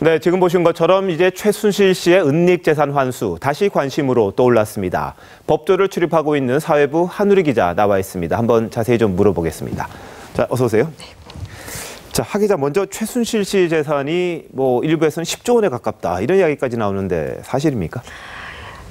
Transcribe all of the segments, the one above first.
네, 지금 보신 것처럼 이제 최순실 씨의 은닉재산 환수 다시 관심으로 떠올랐습니다. 법조를 출입하고 있는 사회부 한우리 기자 나와 있습니다. 한번 자세히 좀 물어보겠습니다. 자, 어서 오세요. 네. 자, 하 기자, 먼저 최순실 씨 재산이 일부에서는 10조 원에 가깝다 이런 이야기까지 나오는데 사실입니까?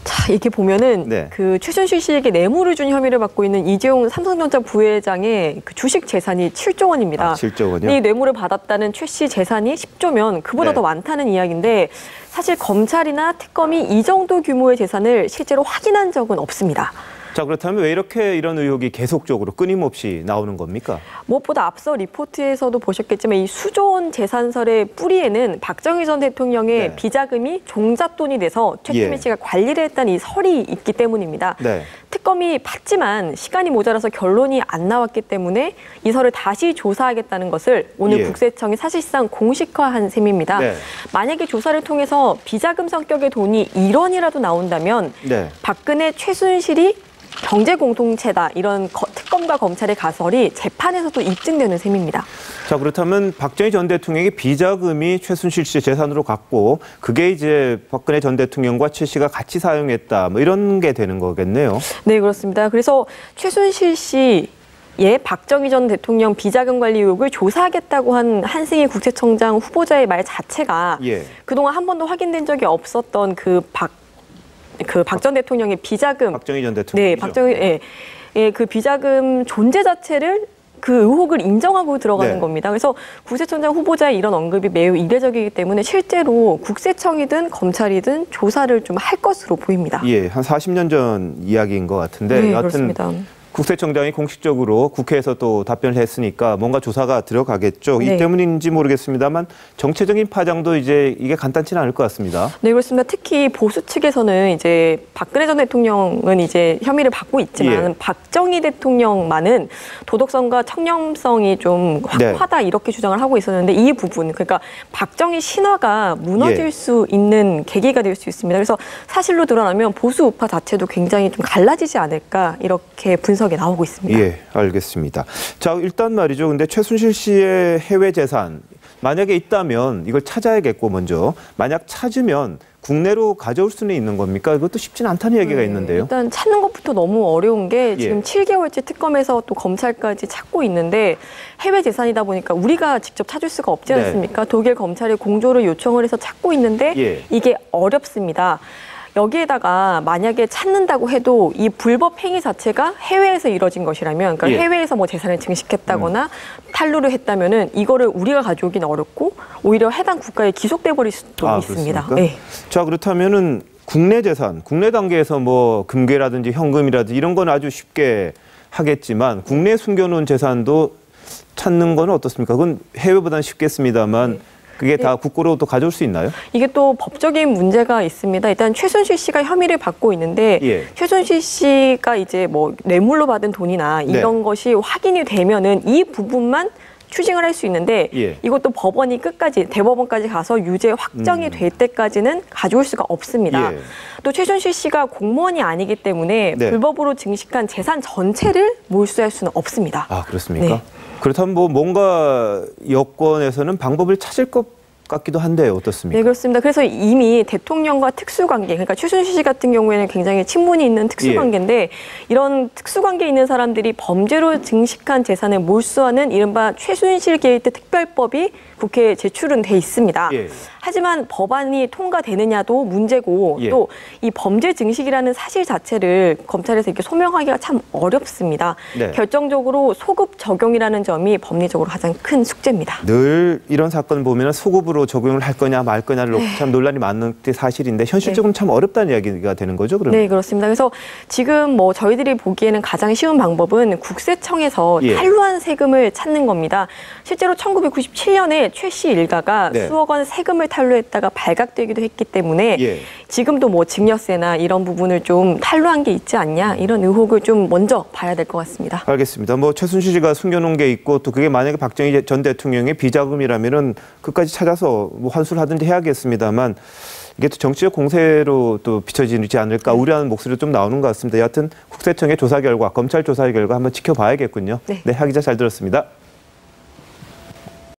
자, 이렇게 보면은 네. 그 최순실 씨에게 뇌물을 준 혐의를 받고 있는 이재용 삼성전자 부회장의 그 주식 재산이 7조 원입니다. 7조 원이요? 이 뇌물을 받았다는 최 씨 재산이 10조면 그보다 네. 더 많다는 이야기인데 사실 검찰이나 특검이 이 정도 규모의 재산을 실제로 확인한 적은 없습니다. 자, 그렇다면 왜 이렇게 이런 의혹이 계속적으로 끊임없이 나오는 겁니까? 무엇보다 앞서 리포트에서도 보셨겠지만 이 수조 원 재산설의 뿌리에는 박정희 전 대통령의 네. 비자금이 종잣돈이 돼서 최순실 예. 씨가 관리를 했다는 이 설이 있기 때문입니다. 네. 특검이 봤지만 시간이 모자라서 결론이 안 나왔기 때문에 이 설을 다시 조사하겠다는 것을 오늘 예. 국세청이 사실상 공식화한 셈입니다. 네. 만약에 조사를 통해서 비자금 성격의 돈이 1원이라도 나온다면 네. 박근혜, 최순실이 경제 공동체다 이런 특검과 검찰의 가설이 재판에서도 입증되는 셈입니다. 자, 그렇다면 박정희 전 대통령의 비자금이 최순실 씨의 재산으로 갔고 그게 이제 박근혜 전 대통령과 최 씨가 같이 사용했다 이런 게 되는 거겠네요. 네, 그렇습니다. 그래서 최순실 씨 박정희 전 대통령 비자금 관리 의혹을 조사하겠다고 한 한승희 국세청장 후보자의 말 자체가 예. 그동안 한 번도 확인된 적이 없었던 박 전 대통령의 비자금, 박정희 전 대통령. 네, 박정희, 그 비자금 존재 자체를 그 의혹을 인정하고 들어가는 네. 겁니다. 그래서 국세청장 후보자의 이런 언급이 매우 이례적이기 때문에 실제로 국세청이든 검찰이든 조사를 좀 할 것으로 보입니다. 예, 한 40년 전 이야기인 것 같은데 네, 여하튼 그렇습니다. 국세청장이 공식적으로 국회에서 또 답변을 했으니까 뭔가 조사가 들어가겠죠. 네. 이 때문인지 모르겠습니다만 정체적인 파장도 이제 이게 간단치는 않을 것 같습니다. 네, 그렇습니다. 특히 보수 측에서는 이제 박근혜 전 대통령은 이제 혐의를 받고 있지만 예. 박정희 대통령만은 도덕성과 청렴성이 좀 확하다 네. 이렇게 주장을 하고 있었는데 이 부분, 그러니까 박정희 신화가 무너질 예. 수 있는 계기가 될 수 있습니다. 그래서 사실로 드러나면 보수 우파 자체도 굉장히 좀 갈라지지 않을까 이렇게 분석이 나오고 있습니다. 예, 알겠습니다. 자, 일단 말이죠. 근데 최순실 씨의 해외 재산 만약에 있다면 이걸 찾아야겠고 먼저 만약 찾으면 국내로 가져올 수는 있는 겁니까? 이것도 쉽지는 않다는 얘기가 있는데요. 일단 찾는 것부터 너무 어려운 게 지금 예. 7개월째 특검에서 또 검찰까지 찾고 있는데 해외 재산이다 보니까 우리가 직접 찾을 수가 없지 네. 않습니까? 독일 검찰에 공조를 요청을 해서 찾고 있는데 예. 이게 어렵습니다. 여기에다가 만약에 찾는다고 해도 이 불법 행위 자체가 해외에서 이뤄진 것이라면, 그러니까 예. 해외에서 뭐 재산을 증식했다거나 탈루를 했다면은 이거를 우리가 가져오기는 어렵고 오히려 해당 국가에 기속돼 버릴 수도 있습니다. 그렇습니까? 네. 자, 그렇다면은 국내 재산, 국내 단계에서 뭐 금괴라든지 현금이라든지 이런 건 아주 쉽게 하겠지만 국내에 숨겨놓은 재산도 찾는 건 어떻습니까? 그건 해외보다는 쉽겠습니다만. 네. 그게 다 국고로 또 가져올 수 있나요? 이게 또 법적인 문제가 있습니다. 일단 최순실 씨가 혐의를 받고 있는데 예. 최순실 씨가 이제 뭐 뇌물로 받은 돈이나 이런 네. 것이 확인이 되면은 이 부분만 추징을 할 수 있는데 예. 이것도 법원이 끝까지 대법원까지 가서 유죄 확정이 될 때까지는 가져올 수가 없습니다. 예. 또 최순실 씨가 공무원이 아니기 때문에 네. 불법으로 증식한 재산 전체를 몰수할 수는 없습니다. 아, 그렇습니까? 네. 그렇다면 뭐 뭔가 여권에서는 방법을 찾을 것 같기도 한데 어떻습니까? 네, 그렇습니다. 그래서 이미 대통령과 특수관계, 그러니까 최순실 씨 같은 경우에는 굉장히 친분이 있는 특수관계인데 이런 특수관계에 있는 사람들이 범죄로 증식한 재산을 몰수하는 이른바 최순실 게이트 특별법이 국회에 제출은 돼 있습니다. 예. 하지만 법안이 통과되느냐도 문제고 예. 또 이 범죄 증식이라는 사실 자체를 검찰에서 이렇게 소명하기가 참 어렵습니다. 네. 결정적으로 소급 적용이라는 점이 법리적으로 가장 큰 숙제입니다. 늘 이런 사건 보면 소급으로 적용을 할 거냐 말 거냐를 놓고 참 논란이 많은 게 사실인데 현실적으로 참 어렵다는 이야기가 되는 거죠, 그러면? 네, 그렇습니다. 그래서 지금 뭐 저희들이 보기에는 가장 쉬운 방법은 국세청에서 예. 탈루한 세금을 찾는 겁니다. 실제로 1997년에 최 씨 일가가 네. 수억 원 세금을 탈루했다가 발각되기도 했기 때문에 예. 지금도 뭐 증여세나 이런 부분을 좀 탈루한 게 있지 않냐 이런 의혹을 좀 먼저 봐야 될 것 같습니다. 알겠습니다. 뭐 최순실 씨가 숨겨놓은 게 있고 또 그게 만약에 박정희 전 대통령의 비자금이라면은 그까지 찾아서 뭐 환수를 하든지 해야겠습니다만 이게 또 정치적 공세로 또 비춰지지 않을까 우려하는 목소리도 좀 나오는 것 같습니다. 여하튼 국세청의 조사 결과, 검찰 조사 결과 한번 지켜봐야겠군요. 네. 하 기자 잘 들었습니다.